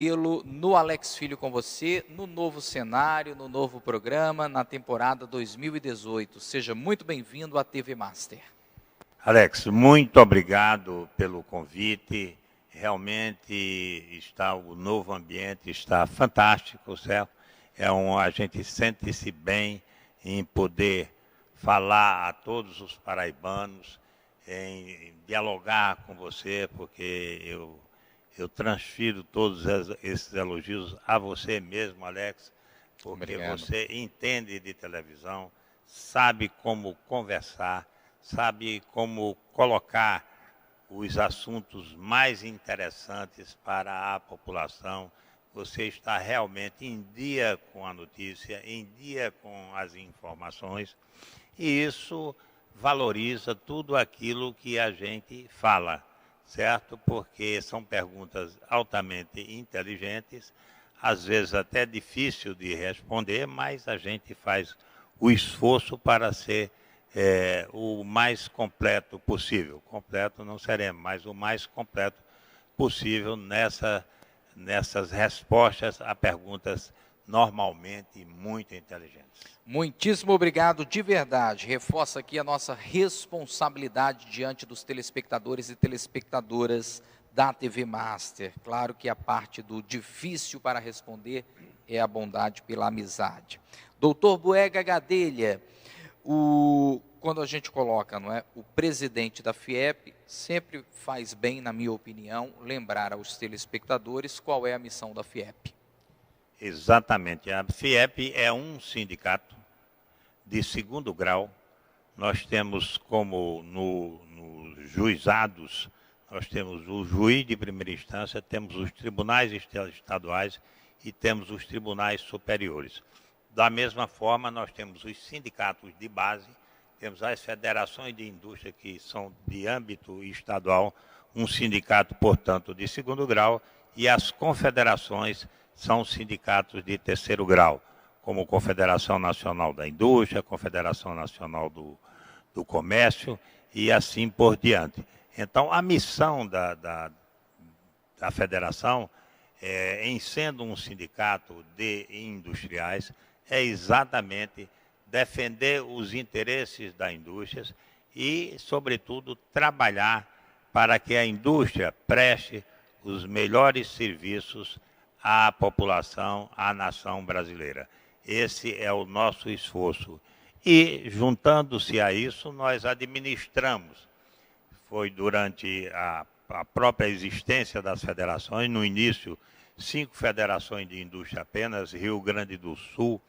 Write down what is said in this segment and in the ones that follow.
No Alex Filho com você, no novo cenário, no novo programa, na temporada 2018. Seja muito bem-vindo à TV Master. Alex, muito obrigado pelo convite. Realmente o novo ambiente está fantástico, certo? A gente sente-se bem em poder falar a todos os paraibanos, em dialogar com você, porque eu transfiro todos esses elogios a você mesmo, Alex, porque Obrigado. você entende de televisão, sabe como conversar, sabe como colocar os assuntos mais interessantes para a população. Você está realmente em dia com a notícia, em dia com as informações, e isso valoriza tudo aquilo que a gente fala, certo? Porque são perguntas altamente inteligentes, às vezes até difícil de responder, mas a gente faz o esforço para ser o mais completo possível. Completo não seremos, mas o mais completo possível nessas respostas a perguntas normalmente muito inteligentes. Muitíssimo obrigado, de verdade. Reforça aqui a nossa responsabilidade diante dos telespectadores e telespectadoras da TV Master. Claro que a parte do difícil para responder é a bondade pela amizade. Doutor Boega Gadelha, quando a gente coloca, não é, o presidente da FIEP, sempre faz bem, na minha opinião, lembrar aos telespectadores qual é a missão da FIEP. Exatamente. A FIEP é um sindicato de segundo grau. Nós temos como nos juizados, nós temos o juiz de primeira instância, temos os tribunais estaduais e temos os tribunais superiores. Da mesma forma, nós temos os sindicatos de base, temos as federações de indústria que são de âmbito estadual, um sindicato, portanto, de segundo grau, e as confederações são sindicatos de terceiro grau, como Confederação Nacional da Indústria, Confederação Nacional do Comércio e assim por diante. Então, a missão da federação, em sendo um sindicato de industriais, é exatamente defender os interesses da indústria e, sobretudo, trabalhar para que a indústria preste os melhores serviços à população, à nação brasileira. Esse é o nosso esforço. E, juntando-se a isso, nós administramos. Foi durante a própria existência das federações, no início, 5 federações de indústria apenas, Rio Grande do Sul,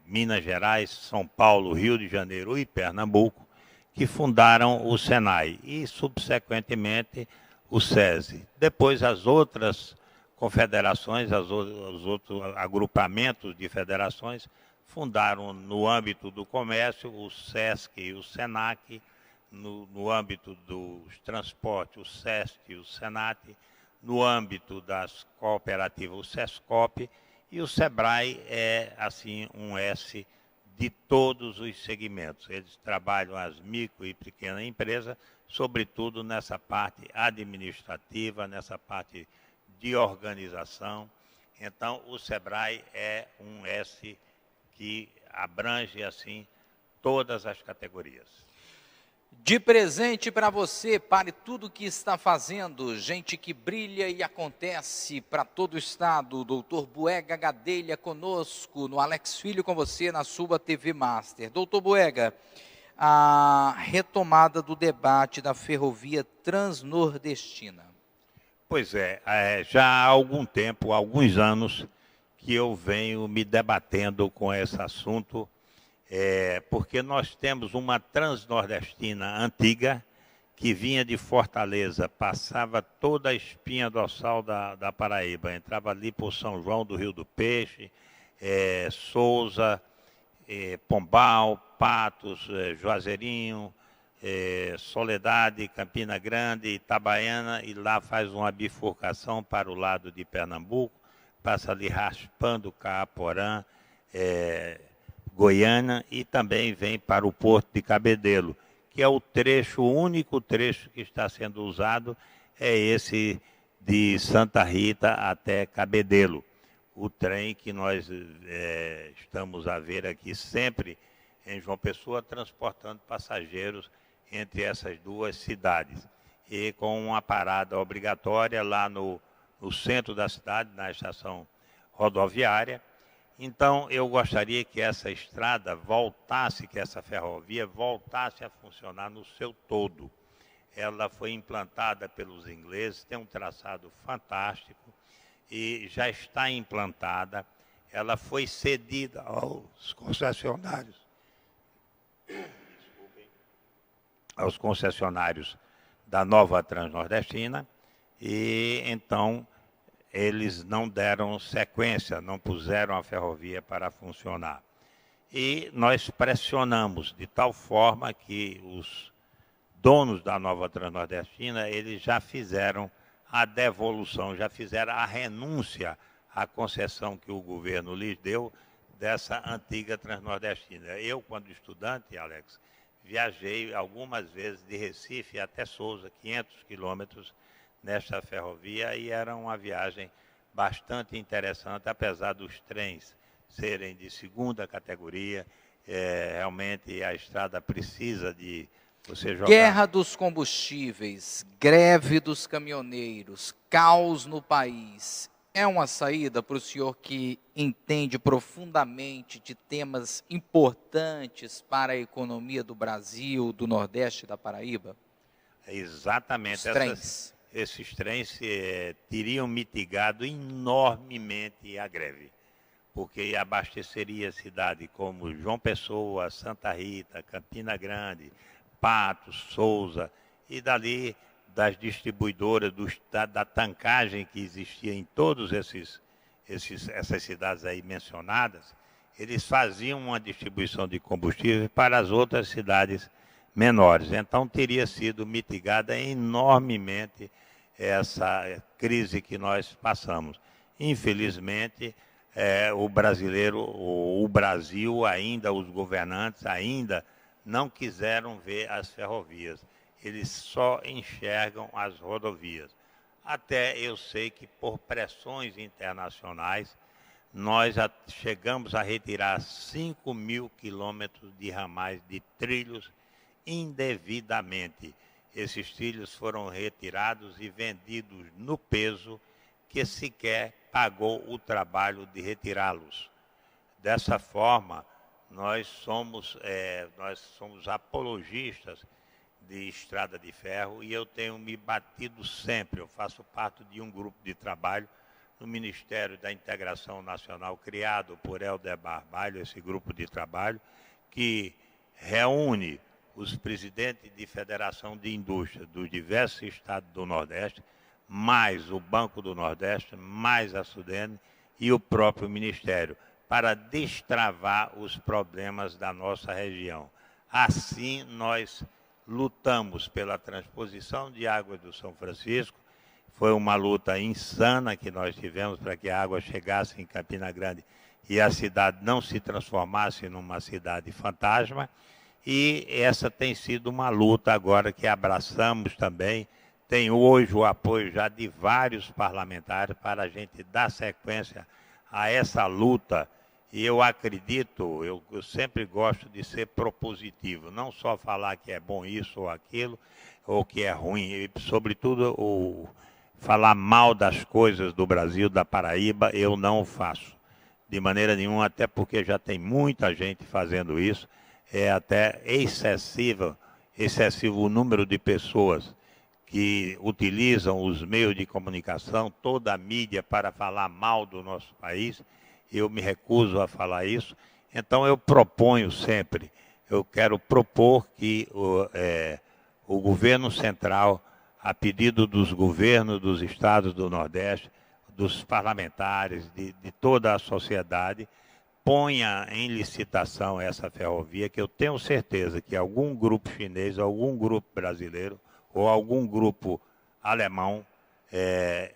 Minas Gerais, São Paulo, Rio de Janeiro e Pernambuco, que fundaram o SENAI e, subsequentemente, o SESI. Depois, as outras confederações, os outros agrupamentos de federações, fundaram no âmbito do comércio o SESC e o SENAC, no âmbito dos transportes, o SESC e o SENAT, no âmbito das cooperativas, o SESCOP, e o SEBRAE é, assim, um S de todos os segmentos. Eles trabalham as micro e pequenas empresas, sobretudo nessa parte administrativa, nessa parte de organização. Então, o SEBRAE é um S que abrange, assim, todas as categorias. De presente para você, pare tudo que está fazendo, gente que brilha e acontece para todo o estado. O doutor Boega Gadelha conosco, no Alex Filho com você, na sua TV Master. Doutor Boega, a retomada do debate da ferrovia transnordestina. Pois já há algum tempo, há alguns anos, que eu venho me debatendo com esse assunto, porque nós temos uma transnordestina antiga, que vinha de Fortaleza, passava toda a espinha dorsal da Paraíba, entrava ali por São João do Rio do Peixe, Souza, Pombal, Patos, Juazeirinho, Soledade, Campina Grande, Itabaiana, e lá faz uma bifurcação para o lado de Pernambuco, passa ali raspando Caaporã, Goiânia, e também vem para o Porto de Cabedelo, que é o único trecho que está sendo usado, é esse de Santa Rita até Cabedelo. O trem que nós estamos a ver aqui sempre em João Pessoa, transportando passageiros entre essas duas cidades. E com uma parada obrigatória lá no centro da cidade, na estação rodoviária. Então, eu gostaria que essa estrada voltasse, que essa ferrovia voltasse a funcionar no seu todo. Ela foi implantada pelos ingleses, tem um traçado fantástico e já está implantada. Ela foi cedida aos concessionários. Aos concessionários da Nova Transnordestina e então eles não deram sequência, não puseram a ferrovia para funcionar. E nós pressionamos de tal forma que os donos da Nova Transnordestina, eles já fizeram a devolução, já fizeram a renúncia à concessão que o governo lhes deu dessa antiga Transnordestina. Eu, quando estudante, Alex, viajei algumas vezes de Recife até Sousa, 500 quilômetros, nesta ferrovia, e era uma viagem bastante interessante, apesar dos trens serem de segunda categoria. Realmente a estrada precisa de você jogar. Guerra dos combustíveis, greve dos caminhoneiros, caos no país. É uma saída para o senhor que entende profundamente de temas importantes para a economia do Brasil, do Nordeste e da Paraíba? Exatamente. Esses trens teriam mitigado enormemente a greve, porque abasteceria cidades como João Pessoa, Santa Rita, Campina Grande, Patos, Sousa, e dali das distribuidoras, da tancagem que existia em todas essas cidades aí mencionadas, eles faziam uma distribuição de combustível para as outras cidades menores. Então, teria sido mitigada enormemente essa crise que nós passamos. Infelizmente, o Brasil ainda, os governantes ainda não quiseram ver as ferrovias. Eles só enxergam as rodovias. Até eu sei que por pressões internacionais, nós chegamos a retirar 5.000 quilômetros de ramais de trilhos indevidamente. Esses trilhos foram retirados e vendidos no peso, que sequer pagou o trabalho de retirá-los. Dessa forma, nós somos apologistas de estrada de ferro, e eu tenho me batido sempre. Eu faço parte de um grupo de trabalho no Ministério da Integração Nacional, criado por Helder Barbalho, esse grupo de trabalho, que reúne os presidentes de federação de indústria dos diversos estados do Nordeste, mais o Banco do Nordeste, mais a Sudene e o próprio Ministério, para destravar os problemas da nossa região. Assim, nós lutamos pela transposição de águas do São Francisco. Foi uma luta insana que nós tivemos para que a água chegasse em Campina Grande e a cidade não se transformasse numa cidade fantasma. E essa tem sido uma luta agora que abraçamos também. Tem hoje o apoio já de vários parlamentares para a gente dar sequência a essa luta. E eu acredito, eu sempre gosto de ser propositivo, não só falar que é bom isso ou aquilo, ou que é ruim, e, sobretudo, falar mal das coisas do Brasil, da Paraíba, eu não faço, de maneira nenhuma, até porque já tem muita gente fazendo isso. É até excessivo o número de pessoas que utilizam os meios de comunicação, toda a mídia, para falar mal do nosso país. Eu me recuso a falar isso. Então, eu proponho sempre, eu quero propor que o governo central, a pedido dos governos dos estados do Nordeste, dos parlamentares, de toda a sociedade, ponha em licitação essa ferrovia, que eu tenho certeza que algum grupo chinês, algum grupo brasileiro ou algum grupo alemão,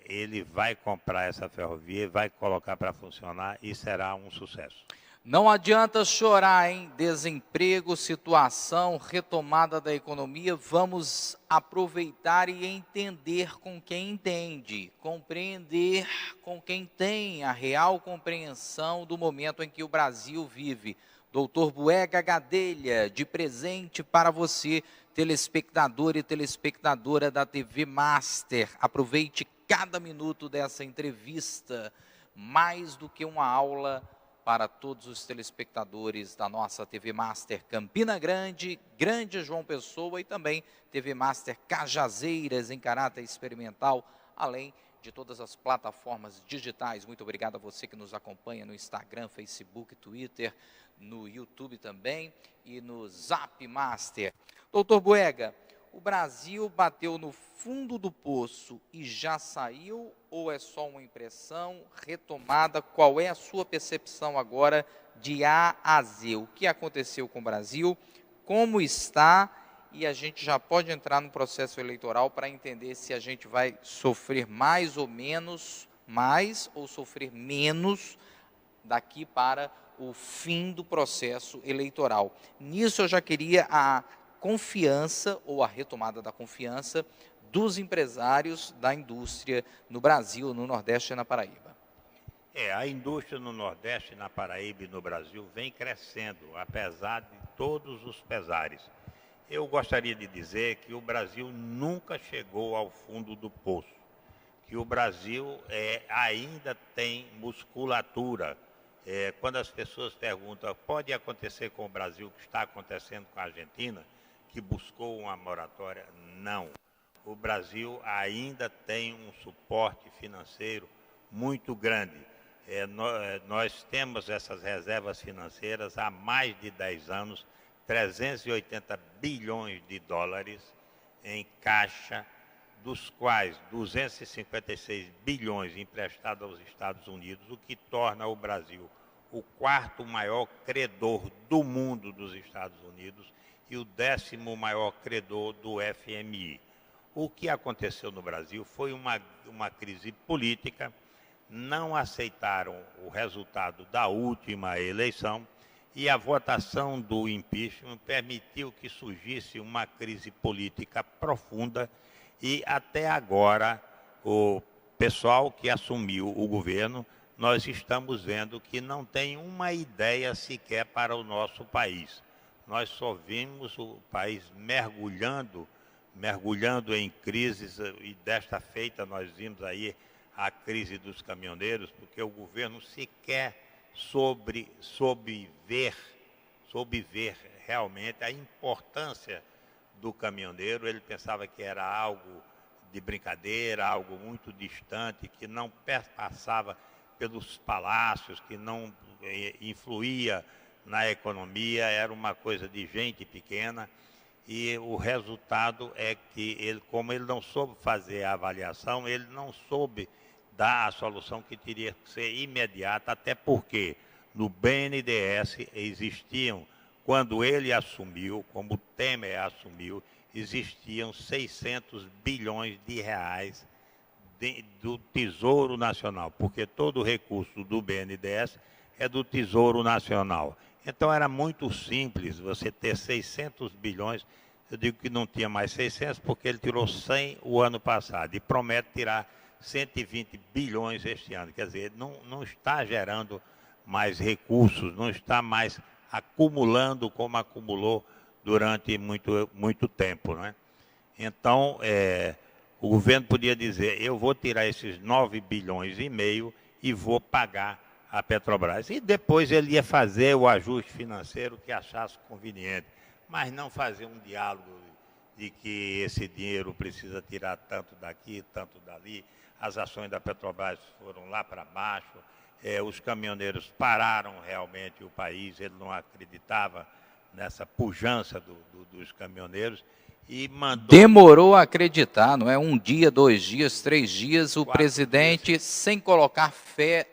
ele vai comprar essa ferrovia, vai colocar para funcionar e será um sucesso. Não adianta chorar, hein? Desemprego, situação, retomada da economia. Vamos aproveitar e entender com quem entende, compreender com quem tem a real compreensão do momento em que o Brasil vive. Doutor Boega Gadelha, de presente para você, telespectador e telespectadora da TV Master. Aproveite cada minuto dessa entrevista, mais do que uma aula para todos os telespectadores da nossa TV Master Campina Grande, Grande João Pessoa e também TV Master Cajazeiras em caráter experimental, além de todas as plataformas digitais. Muito obrigado a você que nos acompanha no Instagram, Facebook, Twitter, no YouTube também e no Zap Master. Doutor Boega, o Brasil bateu no fundo do poço e já saiu ou é só uma impressão? Retomada, qual é a sua percepção agora de A a Z? O que aconteceu com o Brasil? Como está? E a gente já pode entrar no processo eleitoral para entender se a gente vai sofrer mais ou menos, mais ou sofrer menos daqui para o fim do processo eleitoral. Nisso eu já queria a confiança ou a retomada da confiança dos empresários da indústria no Brasil, no Nordeste e na Paraíba. A indústria no Nordeste, na Paraíba e no Brasil vem crescendo, apesar de todos os pesares. Eu gostaria de dizer que o Brasil nunca chegou ao fundo do poço, que o Brasil ainda tem musculatura. Quando as pessoas perguntam, pode acontecer com o Brasil o que está acontecendo com a Argentina, que buscou uma moratória? Não. O Brasil ainda tem um suporte financeiro muito grande. Nós temos essas reservas financeiras há mais de 10 anos, 380 bilhões de dólares em caixa, dos quais 256 bilhões emprestados aos Estados Unidos, o que torna o Brasil o quarto maior credor do mundo dos Estados Unidos e o 10º maior credor do FMI. O que aconteceu no Brasil foi uma crise política, não aceitaram o resultado da última eleição e a votação do impeachment permitiu que surgisse uma crise política profunda e até agora o pessoal que assumiu o governo, nós estamos vendo que não tem uma ideia sequer para o nosso país. Nós só vimos o país mergulhando em crises, e desta feita nós vimos aí a crise dos caminhoneiros, porque o governo sequer soube ver realmente a importância do caminhoneiro. Ele pensava que era algo de brincadeira, algo muito distante, que não passava pelos palácios, que não influía na economia, era uma coisa de gente pequena, e o resultado é que como ele não soube fazer a avaliação, ele não soube dar a solução que teria que ser imediata, até porque no BNDES existiam, quando ele assumiu, como o Temer assumiu, existiam 600 bilhões de reais do Tesouro Nacional, porque todo o recurso do BNDES é do Tesouro Nacional. Então era muito simples você ter 600 bilhões, eu digo que não tinha mais 600 porque ele tirou 100 o ano passado e promete tirar 120 bilhões este ano. Quer dizer, não está gerando mais recursos, não está mais acumulando como acumulou durante muito tempo, né? Então, o governo podia dizer, eu vou tirar esses 9 bilhões e meio e vou pagar a Petrobras. E depois ele ia fazer o ajuste financeiro que achasse conveniente, mas não fazer um diálogo de que esse dinheiro precisa tirar tanto daqui, tanto dali. As ações da Petrobras foram lá para baixo, os caminhoneiros pararam realmente o país, ele não acreditava nessa pujança dos caminhoneiros. E demorou a acreditar, não é? 1 dia, 2 dias, 3 dias, o presidente, dias, sem colocar fé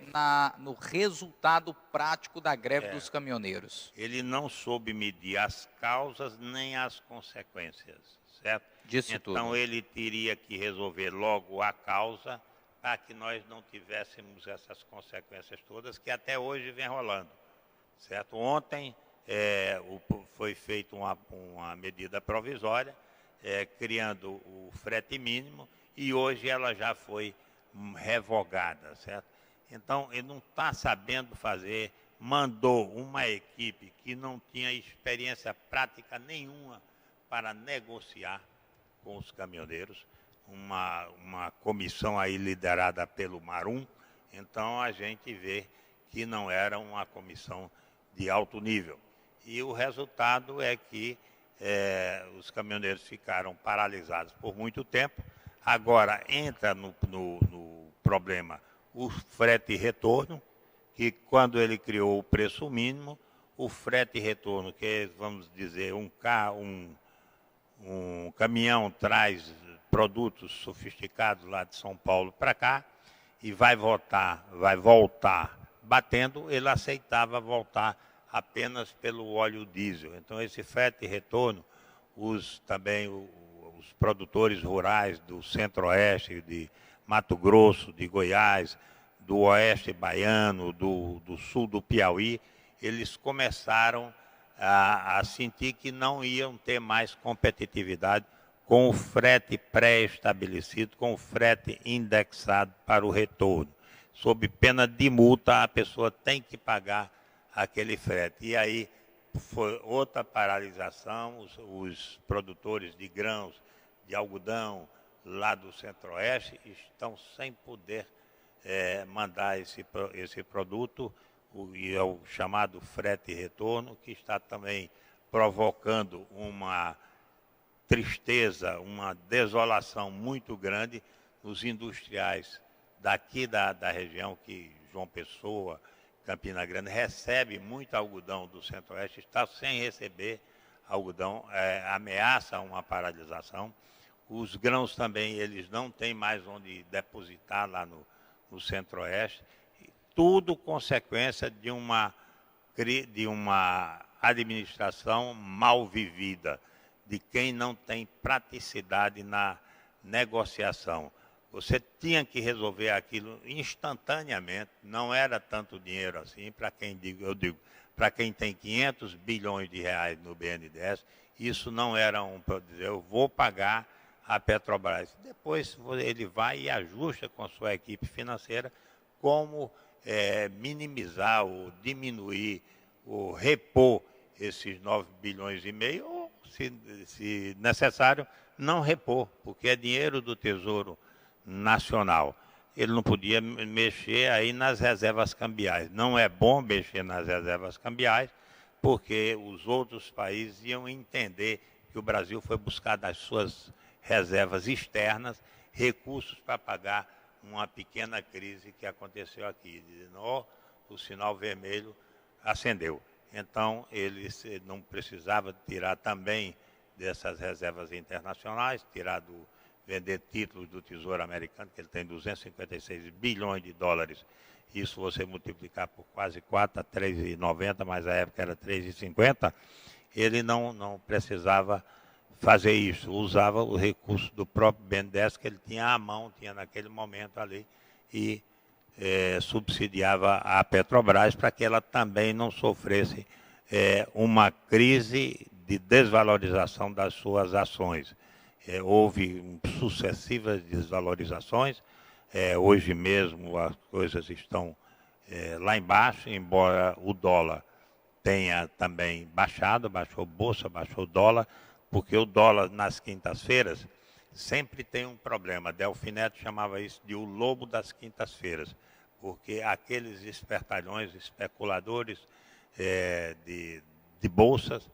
no resultado prático da greve dos caminhoneiros. Ele não soube medir as causas nem as consequências, certo? Então ele teria que resolver logo a causa para que nós não tivéssemos essas consequências todas que até hoje vem rolando. certo? Ontem foi feita uma medida provisória, criando o frete mínimo, e hoje ela já foi revogada, certo? Então, ele não está sabendo fazer, mandou uma equipe que não tinha experiência prática nenhuma para negociar com os caminhoneiros, uma comissão aí liderada pelo Marum. Então, a gente vê que não era uma comissão de alto nível. E o resultado é que os caminhoneiros ficaram paralisados por muito tempo. Agora entra no problema o frete retorno, que quando ele criou o preço mínimo, o frete retorno, que é, vamos dizer, um caminhão traz produtos sofisticados lá de São Paulo para cá e vai voltar batendo, ele aceitava voltar apenas pelo óleo diesel. Então, esse frete retorno, também os produtores rurais do Centro-Oeste, de Mato Grosso, de Goiás, do Oeste Baiano, do Sul do Piauí, eles começaram a sentir que não iam ter mais competitividade com o frete pré-estabelecido, com o frete indexado para o retorno. Sob pena de multa, a pessoa tem que pagar aquele frete. E aí foi outra paralisação, os produtores de grãos, de algodão, lá do Centro-Oeste, estão sem poder mandar esse produto, e é o chamado frete retorno, que está também provocando uma tristeza, uma desolação muito grande nos industriais daqui da região, que João Pessoa, Campina Grande, recebe muito algodão do Centro-Oeste, está sem receber algodão, ameaça uma paralisação. Os grãos também, eles não têm mais onde depositar lá no Centro-Oeste. Tudo consequência de uma administração mal vivida, de quem não tem praticidade na negociação. Você tinha que resolver aquilo instantaneamente, não era tanto dinheiro assim, para quem tem 500 bilhões de reais no BNDES, isso não era para dizer, eu vou pagar a Petrobras. Depois ele vai e ajusta com a sua equipe financeira como minimizar ou diminuir ou repor esses 9 bilhões e meio, ou, se necessário, não repor, porque é dinheiro do Tesouro Nacional. Ele não podia mexer aí nas reservas cambiais. Não é bom mexer nas reservas cambiais, porque os outros países iam entender que o Brasil foi buscar das suas reservas externas recursos para pagar uma pequena crise que aconteceu aqui. O sinal vermelho acendeu. Então, ele não precisava tirar também dessas reservas internacionais, vender títulos do Tesouro Americano, que ele tem 256 bilhões de dólares. Isso você multiplicar por quase 4, a 3,90, mas a época era 3,50, ele não precisava fazer isso, usava o recurso do próprio BNDES que ele tinha à mão, tinha naquele momento ali, e subsidiava a Petrobras para que ela também não sofresse uma crise de desvalorização das suas ações. Houve sucessivas desvalorizações, hoje mesmo as coisas estão lá embaixo, embora o dólar tenha também baixou bolsa, baixou dólar, porque o dólar nas quintas-feiras sempre tem um problema. Delfim Neto chamava isso de o lobo das quintas-feiras, porque aqueles espertalhões, especuladores de bolsas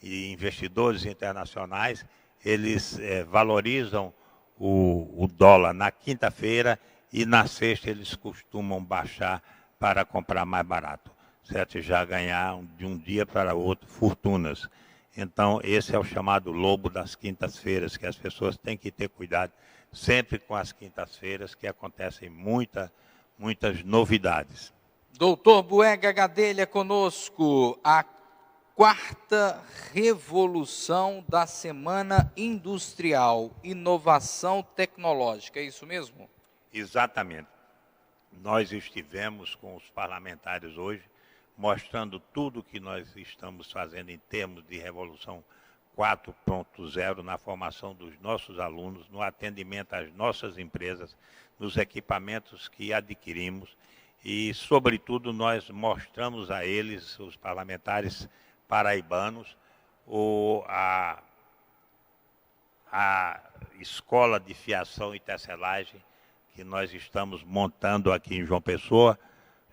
e investidores internacionais, eles valorizam o dólar na quinta-feira e na sexta eles costumam baixar para comprar mais barato, certo? Já ganhar de um dia para outro fortunas. Então, esse é o chamado lobo das quintas-feiras, que as pessoas têm que ter cuidado sempre com as quintas-feiras, que acontecem muitas novidades. Doutor Boega Gadelha conosco, a quarta revolução da Semana Industrial, Inovação Tecnológica, é isso mesmo? Exatamente. Nós estivemos com os parlamentares hoje mostrando tudo que nós estamos fazendo em termos de Revolução 4.0 na formação dos nossos alunos, no atendimento às nossas empresas, nos equipamentos que adquirimos e, sobretudo, nós mostramos a eles, os parlamentares paraibanos, a escola de fiação e tecelagem que nós estamos montando aqui em João Pessoa,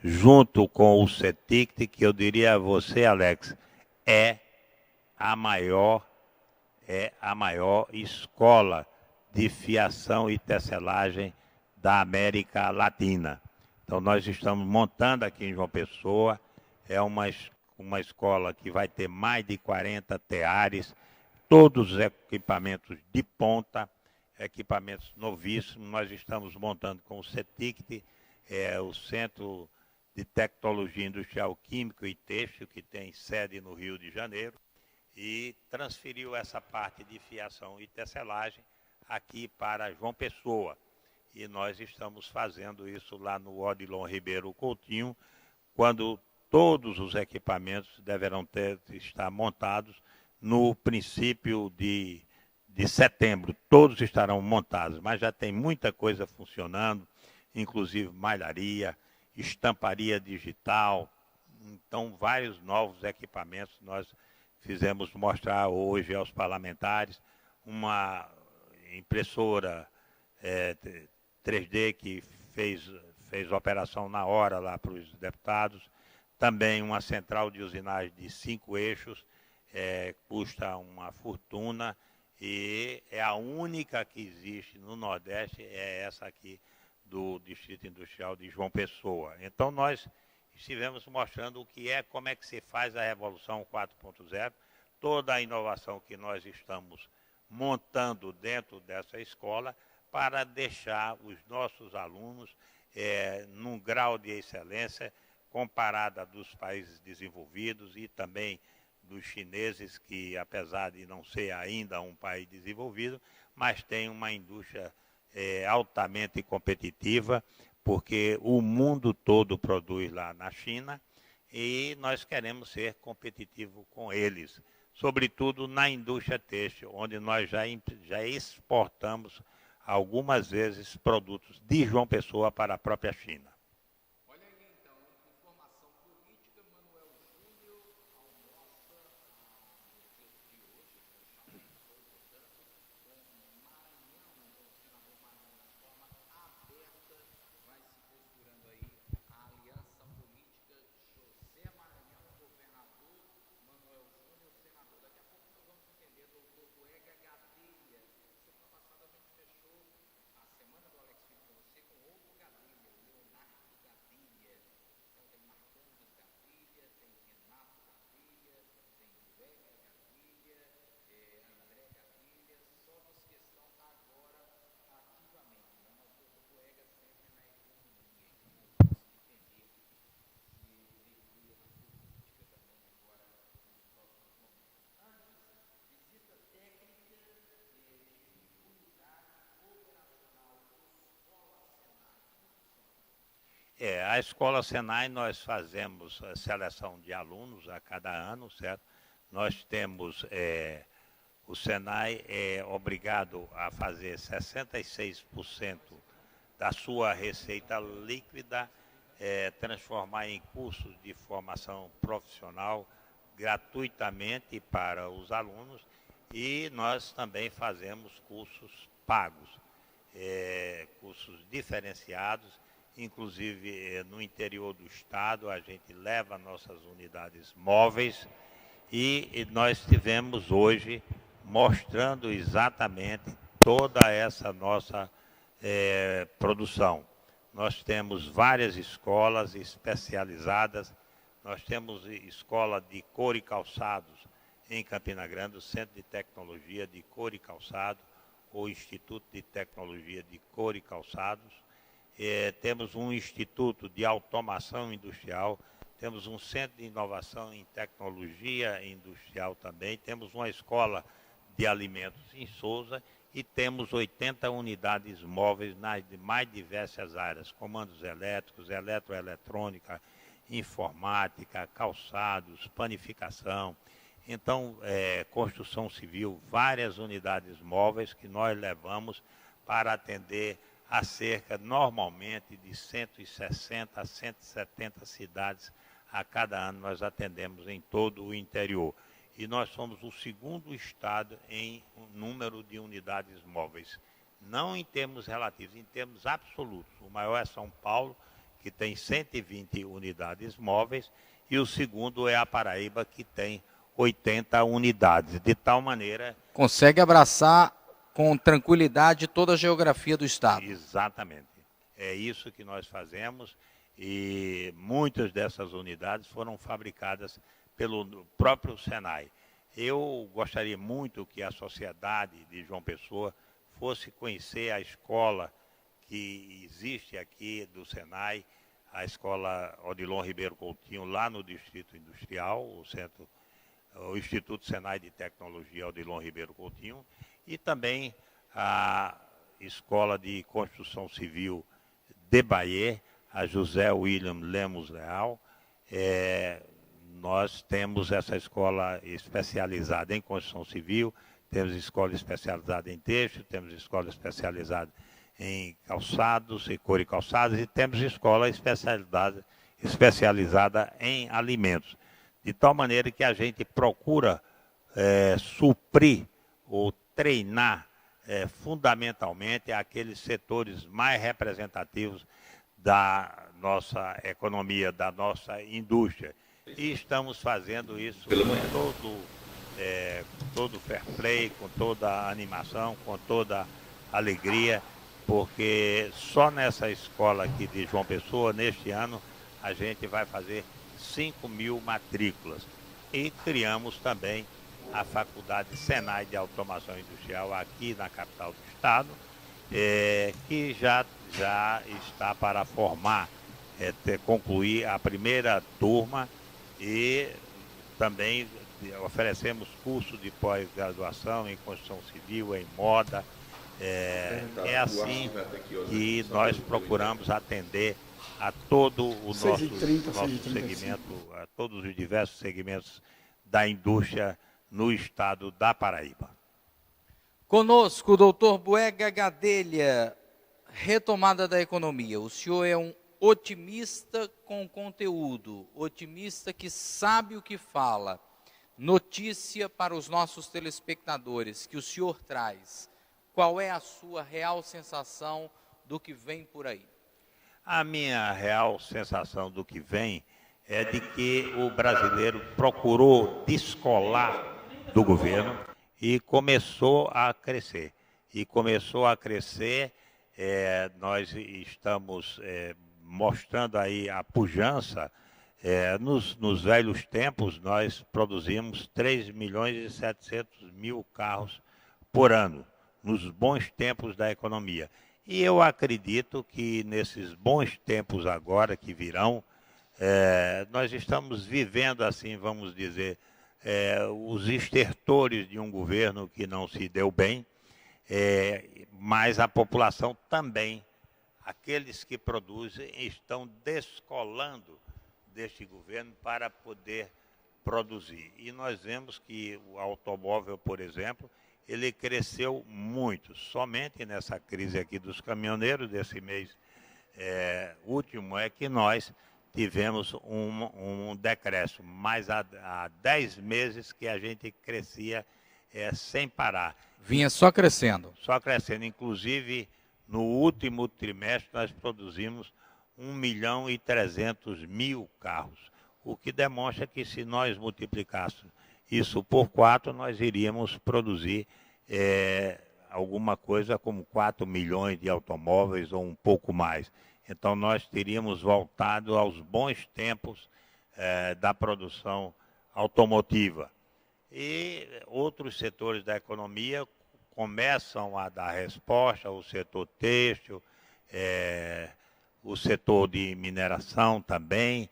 junto com o CETICT, que eu diria a você, Alex, é a maior escola de fiação e tecelagem da América Latina. Então, nós estamos montando aqui em João Pessoa, é uma escola que vai ter mais de 40 teares, todos os equipamentos de ponta, equipamentos novíssimos. Nós estamos montando com o CETICT, o Centro de Tecnologia Industrial Químico e Têxtil, que tem sede no Rio de Janeiro, e transferiu essa parte de fiação e tecelagem aqui para João Pessoa. E nós estamos fazendo isso lá no Odilon Ribeiro Coutinho, quando todos os equipamentos deverão estar montados no princípio de setembro. Todos estarão montados, mas já tem muita coisa funcionando, inclusive malharia, estamparia digital. Então, vários novos equipamentos nós fizemos mostrar hoje aos parlamentares, uma impressora 3D que fez operação na hora lá para os deputados, também uma central de usinagem de 5 eixos, custa uma fortuna e é a única que existe no Nordeste, é essa aqui do Distrito Industrial de João Pessoa. Então, nós estivemos mostrando como é que se faz a Revolução 4.0, toda a inovação que nós estamos montando dentro dessa escola para deixar os nossos alunos num grau de excelência comparada dos países desenvolvidos e também dos chineses, que apesar de não ser ainda um país desenvolvido, mas tem uma indústria altamente competitiva, porque o mundo todo produz lá na China e nós queremos ser competitivos com eles, sobretudo na indústria têxtil, onde nós já exportamos algumas vezes produtos de João Pessoa para a própria China. Olha aí então, informação política, Manuel Júnior almoça no dia de hoje, portanto, com Maranhão, o senador Maranhão, de forma aberta, vai se costurando aí a aliança política José Maranhão, governador, Manuel Júnior, senador. Daqui a pouco nós vamos entender, doutor Boega Gadelha. Semana passada a gente fechou a semana do Alex Filho com você com outro Gadelha, Leonardo Gadelha. Então tem Marcondes Gadelha, tem Renato Gadelha, tem Boega Gadelha, André Gadelha, só os que estão agora ativamente, né? Mas o doutor Boega sempre na economia, então nós vamos entender se ele mergulha na política também agora nos próximos momentos. Antes, visita técnica de unidade operacional Escola Senai. Como funciona? A Escola Senai nós fazemos a seleção de alunos a cada ano, certo? Nós temos, o Senai é obrigado a fazer 66% da sua receita líquida, transformar em cursos de formação profissional gratuitamente para os alunos, e nós também fazemos cursos pagos, cursos diferenciados, inclusive no interior do estado a gente leva nossas unidades móveis e nós estivemos hoje mostrando exatamente toda essa nossa produção. Nós temos várias escolas especializadas, nós temos escola de couro e calçados em Campina Grande, o Centro de Tecnologia de Couro e Calçado, o Instituto de Tecnologia de Couro e Calçados, temos um Instituto de Automação Industrial, temos um Centro de Inovação em Tecnologia Industrial também, temos uma escola de alimentos em Souza e temos 80 unidades móveis nas mais diversas áreas, comandos elétricos, eletroeletrônica, informática, calçados, panificação. Então, construção civil, várias unidades móveis que nós levamos para atender a cerca, normalmente, de 160 a 170 cidades a cada ano nós atendemos em todo o interior. E nós somos o segundo estado em número de unidades móveis. Não em termos relativos, em termos absolutos. O maior é São Paulo, que tem 120 unidades móveis, e o segundo é a Paraíba, que tem 80 unidades. De tal maneira... Consegue abraçar com tranquilidade toda a geografia do estado. Exatamente. É isso que nós fazemos, e muitas dessas unidades foram fabricadas pelo próprio Senai. Eu gostaria muito que a sociedade de João Pessoa fosse conhecer a escola que existe aqui do Senai, a escola Odilon Ribeiro Coutinho, lá no Distrito Industrial, o Instituto Senai de Tecnologia Odilon Ribeiro Coutinho, e também a Escola de Construção Civil de Bahia, a José William Lemos Leal. Nós temos essa escola especializada em construção civil, temos escola especializada em têxtil, temos escola especializada em calçados, em couro e calçados, e temos escola especializada em alimentos. De tal maneira que a gente procura suprir ou treinar fundamentalmente aqueles setores mais representativos da nossa economia, da nossa indústria. E estamos fazendo isso com todo fair play, com toda a animação, com toda a alegria, porque só nessa escola aqui de João Pessoa, neste ano, a gente vai fazer 5.000 matrículas. E criamos também a Faculdade Senai de Automação Industrial aqui na capital do estado, que já está para formar, concluir a primeira turma, e também oferecemos curso de pós-graduação em construção civil, em moda. É assim que nós procuramos atender a todo o nosso segmento, a todos os diversos segmentos da indústria no estado da Paraíba. Conosco, o doutor Boega Gadelha, retomada da economia. O senhor é um otimista com conteúdo, otimista que sabe o que fala. Notícia para os nossos telespectadores que o senhor traz. Qual é a sua real sensação do que vem por aí? A minha real sensação do que vem é de que o brasileiro procurou descolar do governo e começou a crescer. Nós estamos mostrando aí a pujança. Nos velhos tempos, nós produzimos 3.700.000 carros por ano, nos bons tempos da economia. E eu acredito que nesses bons tempos agora que virão, nós estamos vivendo, assim, vamos dizer, os estertores de um governo que não se deu bem, mas a população também, aqueles que produzem, estão descolando deste governo para poder produzir. E nós vemos que o automóvel, por exemplo, ele cresceu muito. Somente nessa crise aqui dos caminhoneiros, desse mês último, é que nós tivemos um decréscimo. Mas há 10 meses que a gente crescia sem parar. Vinha só crescendo. Só crescendo. Inclusive, no último trimestre, nós produzimos 1.300.000 carros, o que demonstra que se nós multiplicássemos isso por 4, nós iríamos produzir alguma coisa como 4 milhões de automóveis ou um pouco mais. Então nós teríamos voltado aos bons tempos da produção automotiva. E outros setores da economia começam a dar resposta, o setor têxtil, o setor de mineração também,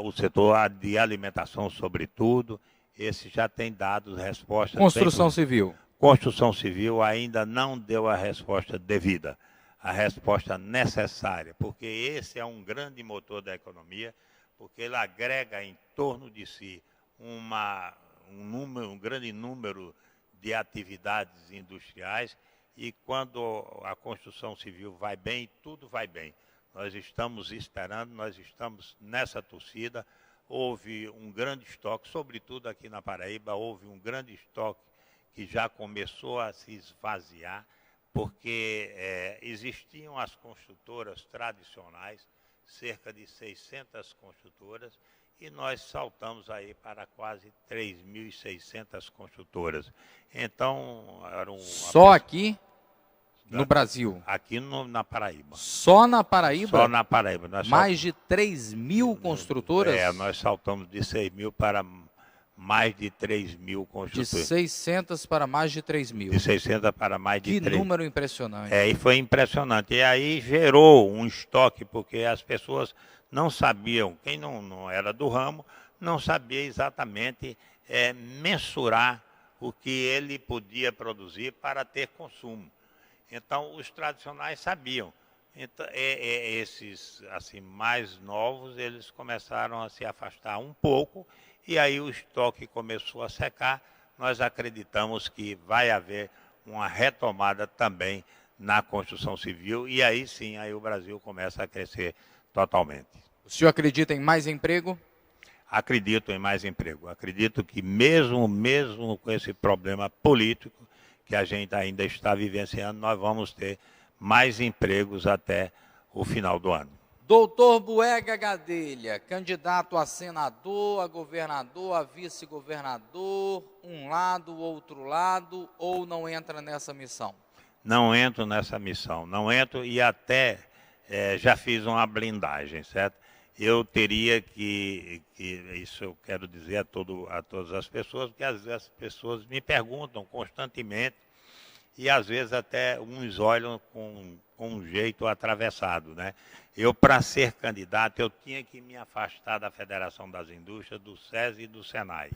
o setor de alimentação sobretudo, esse já tem dado respostas. Construção civil. Construção civil ainda não deu a resposta devida, a resposta necessária, porque esse é um grande motor da economia, porque ele agrega em torno de si um grande número de atividades industriais, e quando a construção civil vai bem, tudo vai bem. Nós estamos esperando, nós estamos nessa torcida. Houve um grande estoque, sobretudo aqui na Paraíba, houve um grande estoque que já começou a se esvaziar, porque existiam as construtoras tradicionais, cerca de 600 construtoras, e nós saltamos aí para quase 3.600 construtoras. Então, só aqui no Brasil? Aqui na Paraíba. Só na Paraíba? Só na Paraíba. Mais de 3.000 construtoras? Nós saltamos de 6.000 para mais de 3.000 construtoras. De 600 para mais de 3.000. De 600 para mais de 3.000. Que número impressionante. E foi impressionante. E aí gerou um estoque, porque as pessoas não sabiam, quem não era do ramo, não sabia exatamente mensurar o que ele podia produzir para ter consumo. Então, os tradicionais sabiam. Então, esses assim, mais novos, eles começaram a se afastar um pouco, e aí o estoque começou a secar. Nós acreditamos que vai haver uma retomada também na construção civil, e aí sim, aí o Brasil começa a crescer totalmente. O senhor acredita em mais emprego? Acredito em mais emprego. Acredito que mesmo com esse problema político que a gente ainda está vivenciando, nós vamos ter mais empregos até o final do ano. Doutor Buega Gadelha, candidato a senador, a governador, a vice-governador, um lado, outro lado, ou não entra nessa missão? Não entro nessa missão, não entro, e até já fiz uma blindagem, certo? Eu teria que isso eu quero dizer a todas as pessoas, porque às vezes as pessoas me perguntam constantemente, e às vezes até uns olham com um jeito atravessado, né? Eu, para ser candidato, eu tinha que me afastar da Federação das Indústrias, do SESI e do SENAI.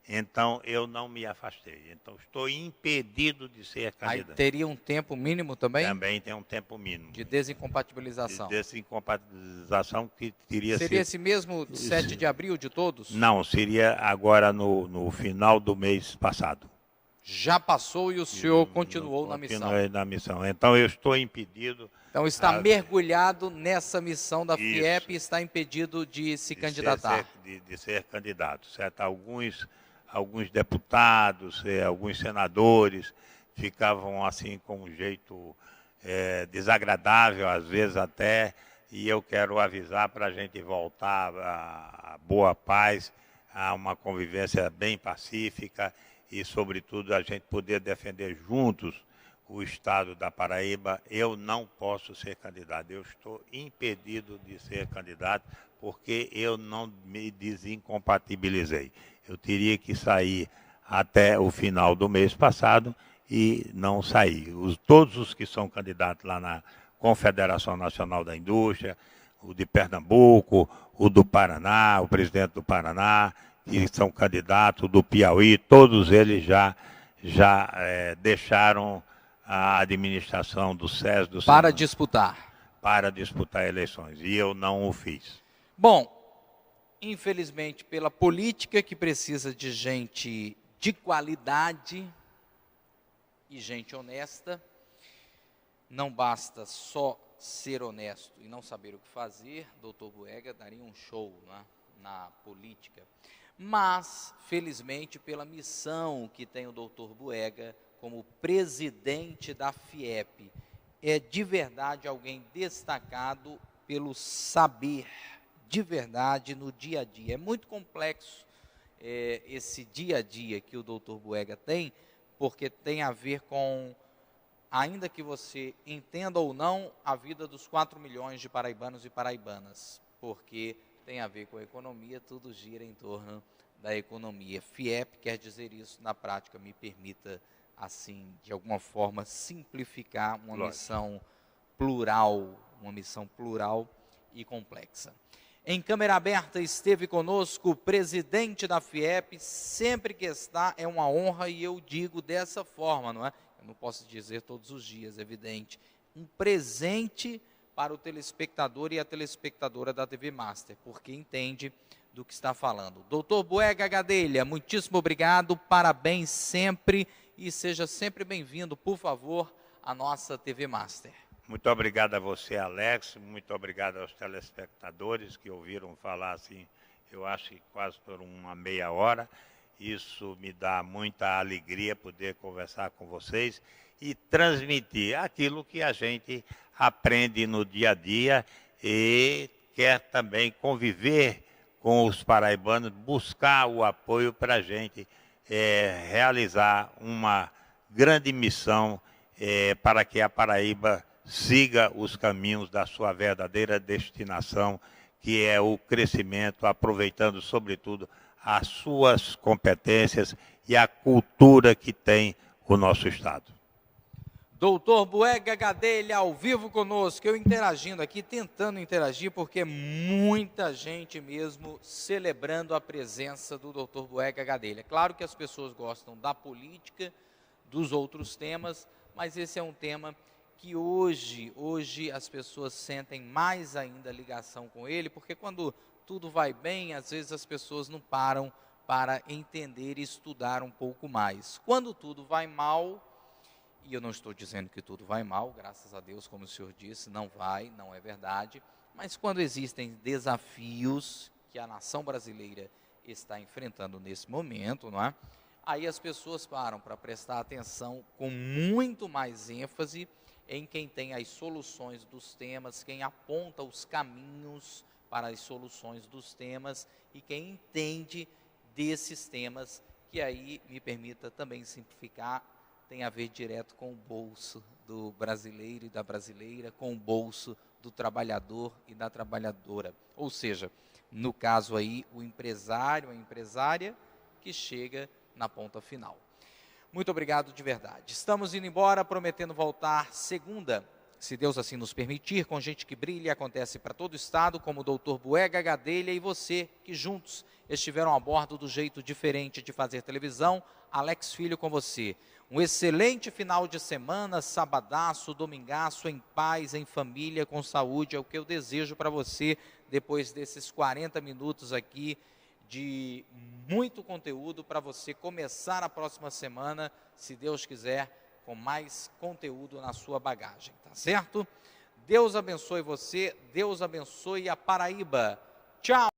Então, eu não me afastei. Então, estou impedido de ser candidato. Aí teria um tempo mínimo também? Também tem um tempo mínimo. De desincompatibilização. De desincompatibilização que teria Seria esse mesmo 7 de abril de todos? Não, seria agora no final do mês passado. Já passou e o senhor continuou na missão? Continuei na missão. Então, eu estou impedido... Então, está mergulhado nessa missão da FIEP e está impedido de se candidatar? De ser candidato, certo? Alguns deputados, alguns senadores ficavam assim com um jeito desagradável, às vezes até, e eu quero avisar para a gente voltar à boa paz, a uma convivência bem pacífica e, sobretudo, a gente poder defender juntos o Estado da Paraíba. Eu não posso ser candidato, eu estou impedido de ser candidato porque eu não me desincompatibilizei. Eu teria que sair até o final do mês passado e não saí. Todos os que são candidatos lá na Confederação Nacional da Indústria, o de Pernambuco, o do Paraná, o presidente do Paraná, que são candidatos do Piauí, todos eles já deixaram a administração do SES, do para disputar. Para disputar eleições, e eu não o fiz. Bom, infelizmente, pela política que precisa de gente de qualidade e gente honesta, não basta só ser honesto e não saber o que fazer. Doutor Buega daria um show, né, na política. Mas, felizmente, pela missão que tem o doutor Buega como presidente da FIEP, é de verdade alguém destacado pelo saber, de verdade, no dia a dia. É muito complexo esse dia a dia que o doutor Buega tem, porque tem a ver com, ainda que você entenda ou não, a vida dos 4 milhões de paraibanos e paraibanas, porque tem a ver com a economia, tudo gira em torno da economia. FIEP quer dizer isso na prática, me permita, assim, de alguma forma, simplificar uma missão plural e complexa. Em câmera aberta esteve conosco o presidente da FIEP, sempre que está é uma honra, e eu digo dessa forma, não é? Eu não posso dizer todos os dias, é evidente. Um presente para o telespectador e a telespectadora da TV Master, porque entende do que está falando. Doutor Boega Gadelha, muitíssimo obrigado, parabéns sempre e seja sempre bem-vindo, por favor, à nossa TV Master. Muito obrigado a você, Alex, muito obrigado aos telespectadores que ouviram falar assim, eu acho que quase por uma meia hora. Isso me dá muita alegria poder conversar com vocês e transmitir aquilo que a gente aprende no dia a dia e quer também conviver com os paraibanos, buscar o apoio para a gente realizar uma grande missão para que a Paraíba siga os caminhos da sua verdadeira destinação, que é o crescimento, aproveitando, sobretudo, as suas competências e a cultura que tem o nosso Estado. Doutor Boega Gadelha, ao vivo conosco, eu interagindo aqui, tentando interagir, porque muita gente mesmo celebrando a presença do doutor Boega Gadelha. Claro que as pessoas gostam da política, dos outros temas, mas esse é um tema que hoje as pessoas sentem mais ainda ligação com ele, porque quando tudo vai bem, às vezes as pessoas não param para entender e estudar um pouco mais. Quando tudo vai mal, e eu não estou dizendo que tudo vai mal, graças a Deus, como o senhor disse, não vai, não é verdade, mas quando existem desafios que a nação brasileira está enfrentando nesse momento, não é? Aí as pessoas param para prestar atenção com muito mais ênfase em quem tem as soluções dos temas, quem aponta os caminhos para as soluções dos temas e quem entende desses temas, que aí, me permita também simplificar, tem a ver direto com o bolso do brasileiro e da brasileira, com o bolso do trabalhador e da trabalhadora. Ou seja, no caso aí, o empresário, a empresária, que chega na ponta final. Muito obrigado de verdade. Estamos indo embora, prometendo voltar segunda, se Deus assim nos permitir, com Gente que Brilha, acontece para todo o estado, como o doutor Boega Gadelha e você, que juntos estiveram a bordo do jeito diferente de fazer televisão. Alex Filho com você. Um excelente final de semana, sabadaço, domingaço, em paz, em família, com saúde, é o que eu desejo para você, depois desses 40 minutos aqui, de muito conteúdo para você começar a próxima semana, se Deus quiser, com mais conteúdo na sua bagagem, tá certo? Deus abençoe você, Deus abençoe a Paraíba. Tchau!